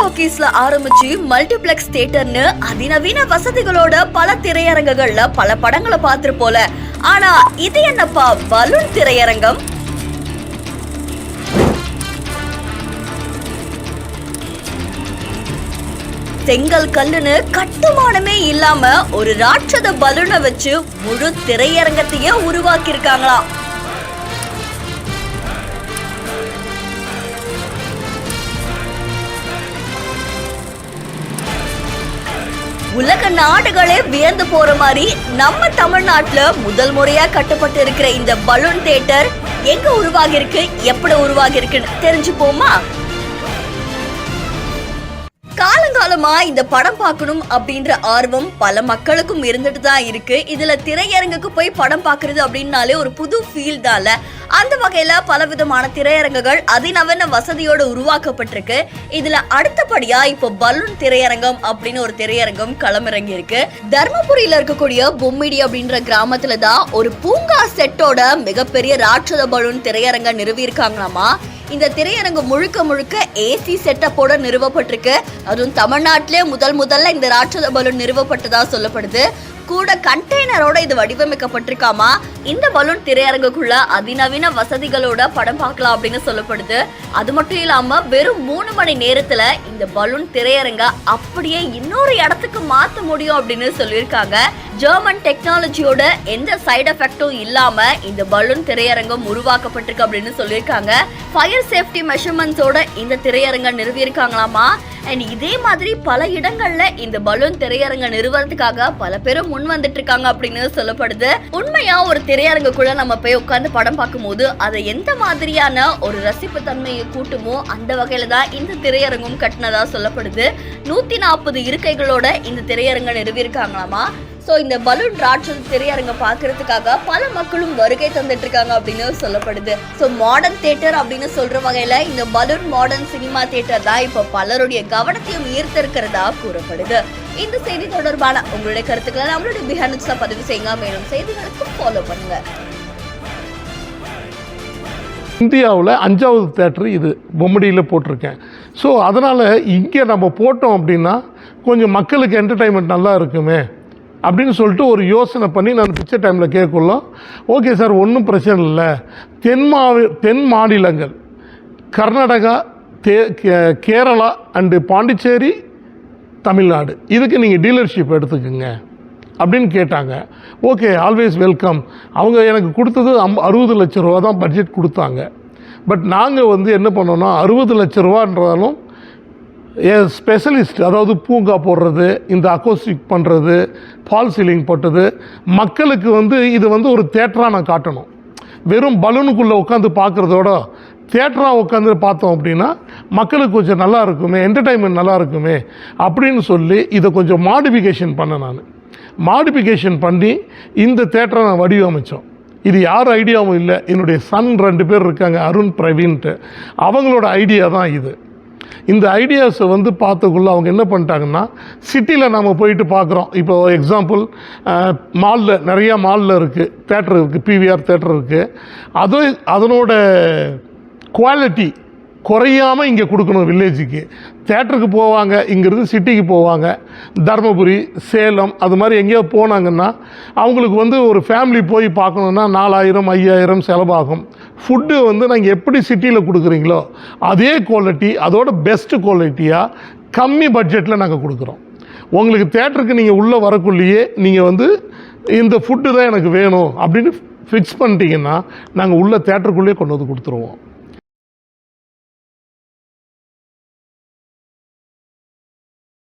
போக்கீஸ்ல ஆரம்பிச்சு மல்டிபிளெக்ஸ் தியேட்டர்னு அதிநவீன வசதிகளோட பல திரையரங்குகள்ல பல படங்களை பார்த்து போல. ஆனா இது என்னப்பா பலூன் திரையரங்கம்? செங்கல் கல்லுன்னு கட்டுமானமே இல்லாம ஒரு ராட்சத பலூனை வச்சு முழு திரையரங்கத்தையே உருவாக்கி இருக்காங்களாம். உலக நாடுகளே வியந்து போற மாதிரி நம்ம தமிழ்நாட்டுல முதல் முறையா கட்டப்பட்டு இருக்கிற இந்த பலூன் தியேட்டர் எங்க உருவாகி இருக்கு, எப்படி உருவாகி இருக்குன்னு தெரிஞ்சுப்போமா? காலங்காலமா இந்த படம் பார்க்கணும் அப்படின்ற ஆர்வம் பல மக்களுக்கும் இருந்துட்டு தான் இருக்கு. இதுல திரையரங்குக்கு போய் படம் பார்க்கறது அப்படின்னாலே ஒரு புது ஃபீல் தான்ல. அந்த வகையில பலவிதமான திரையரங்குகள் அதிநவீன வசதியோடு உருவாக்கப்பட்டிருக்கு. இதுல அடுத்தபடியா இப்போ பலூன் திரையரங்கம் அப்படின்னு ஒரு திரையரங்கம் களமிறங்கி இருக்கு. தர்மபுரியில இருக்கக்கூடிய பொம்மிடி அப்படின்ற கிராமத்துல தான் ஒரு பூங்கா செட்டோட மிகப்பெரிய ராட்சத பலூன் திரையரங்கம் நிறுவி இருக்காங்களாமா. இந்த திரையரங்கு முழுக்க ஏசி செட்டப்போட நிறுவப்பட்டிருக்கு. அதுவும் தமிழ்நாட்டிலே முதல்ல இந்த ராட்சத பலூன் நிறுவப்பட்டதா சொல்லப்படுது. கூட கண்டெய்னரோட இது வடிவமைக்கப்பட்டிருக்காமா. இந்த பலூன் திரையரங்குக்குள்ள அதிநவீன வசதிகளோட படம் பார்க்கலாம் அப்படின்னு சொல்லப்படுது. அது மட்டும் இல்லாம வெறும் 3 மணி நேரத்துல இந்த பலூன் திரையரங்க அப்படியே இன்னொரு இடத்துக்கு மாத்த முடியும் அப்படின்னு சொல்லியிருக்காங்க. ஜெர்மன் டெக்னாலஜியோட எந்த சைடு எஃபெக்டும் இல்லாம இந்த பலூன் திரையரங்கம் உருவாக்கப்பட்டிருக்கு அப்படின்னு சொல்லியிருக்காங்க. ஃபயர் சேஃப்டி மெஷர்மெண்ட்ஸோட இந்த திரையரங்க நிறுவி இருக்காங்களாமா. அண்ட் இதே மாதிரி பல இடங்கள்ல இந்த பலூன் திரையரங்க நிறுவனத்துக்காக பல பேரும் முன் வந்துட்டு இருக்காங்க அப்படின்னு சொல்லப்படுது. உண்மையா ஒரு திரையரங்குக்குள்ள நம்ம போய் உட்கார்ந்து படம் பார்க்கும் போது அதை எந்த மாதிரியான ஒரு ரசிப்பு தன்மையை கூட்டுமோ அந்த வகையில தான் இந்த திரையரங்கும் கட்டினதா சொல்லப்படுது. 140 இருக்கைகளோட இந்த திரையரங்க நிறுவி இருக்காங்களாமா. ஸோ இந்த பலூன் ராட்சத திரையரங்க பார்க்கறதுக்காக பல மக்களும் வருகை தந்துட்டு இருக்காங்க அப்படின்னு சொல்லப்படுது. ஸோ மாடர்ன் தியேட்டர் அப்படின்னு சொல்ற வகையில இந்த பலூன் மாடர்ன் சினிமா தியேட்டர் தான் இப்போ பலருடைய கவனத்தையும் ஈர்த்திருக்கிறதா கூறப்படுது. இந்த செய்தி தொடர்பான உங்களுடைய கருத்துக்களை நம்மளுடைய பிஹான்ஸ்ல பதிவு செய்யுங்க. மேலும் செய்திகளுக்கு ஃபாலோ பண்ணுங்க. இந்தியாவில் 5வது தேட்டர் இது பொம்மடியில் போட்டிருக்கேன். ஸோ அதனால் இங்கே நம்ம போட்டோம் அப்படின்னா கொஞ்சம் மக்களுக்கு என்டர்டைன்மெண்ட் நல்லா இருக்குமே அப்படின்னு சொல்லிட்டு ஒரு யோசனை பண்ணி நான் பிக்சர் டைமில் கேட்கல. ஓகே சார், ஒன்றும் பிரச்சனை இல்லை. தென் மாநிலங்கள் கர்நாடகா, கேரளா அண்டு பாண்டிச்சேரி, தமிழ்நாடு இதுக்கு நீங்கள் டீலர்ஷிப் எடுத்துக்கோங்க அப்படின்னு கேட்டாங்க. Okay, always welcome. அவங்க எனக்கு கொடுத்தது 60 லட்ச ரூபா தான் பட்ஜெட் கொடுத்தாங்க. பட் நாங்கள் என்ன பண்ணோன்னா 60 லட்ச ரூபான்றாலும் ஸ்பெஷலிஸ்ட், அதாவது பூங்கா போடுறது, இந்த அக்கோஸ்டிக் பண்ணுறது, ஃபால் சீலிங் போட்டது, மக்களுக்கு இது ஒரு தேட்டராக நான் காட்டணும். வெறும் பலூனுக்குள்ளே உட்காந்து பார்க்குறதோட தேட்டராக உட்காந்து பார்த்தோம் அப்படின்னா மக்களுக்கு கொஞ்சம் நல்லா இருக்குமே, என்டர்டைன்மெண்ட் நல்லா இருக்குமே அப்படின்னு சொல்லி இதை கொஞ்சம் மாடிஃபிகேஷன் நான் மாடிஃபிகேஷன் பண்ணி இந்த தேட்டரை நான் வடிவமைச்சோம். இது யார் ஐடியாவும் இல்லை, என்னுடைய சன் 2 பேர் இருக்காங்க, அருண் பிரவீன்ட்டு. அவங்களோட ஐடியா தான் இது. இந்த ஐடியாஸை பார்த்தக்குள்ள அவங்க என்ன பண்ணிட்டாங்கன்னா, சிட்டியில் நம்ம போயிட்டு பார்க்குறோம். இப்போ எக்ஸாம்பிள் மாலில் நிறையா மாலில் இருக்குது, தேட்டர் இருக்குது, பிவிஆர் தேட்டர் இருக்குது. அதனோட குவாலிட்டி குறையாமல் இங்கே கொடுக்கணும். வில்லேஜுக்கு தேட்டருக்கு போவாங்க, இங்கேருந்து சிட்டிக்கு போவாங்க, தர்மபுரி, சேலம் அது மாதிரி எங்கேயோ போனாங்கன்னா அவங்களுக்கு ஒரு ஃபேமிலி போய் பார்க்கணுன்னா 4000 5000 செலவாகும். ஃபுட்டு நீங்கள் எப்படி சிட்டியில் கொடுக்குறீங்களோ அதே குவாலிட்டி, அதோட பெஸ்ட்டு குவாலிட்டியாக கம்மி பட்ஜெட்டில் நாங்கள் கொடுக்குறோம். உங்களுக்கு தேட்டருக்கு நீங்கள் உள்ளே வரக்குள்ளேயே நீங்கள் இந்த ஃபுட்டு தான் எனக்கு வேணும் அப்படின்னு ஃபிக்ஸ் பண்ணிட்டீங்கன்னா நாங்கள் உள்ள தேட்டருக்குள்ளேயே கொண்டு கொடுத்துருவோம்.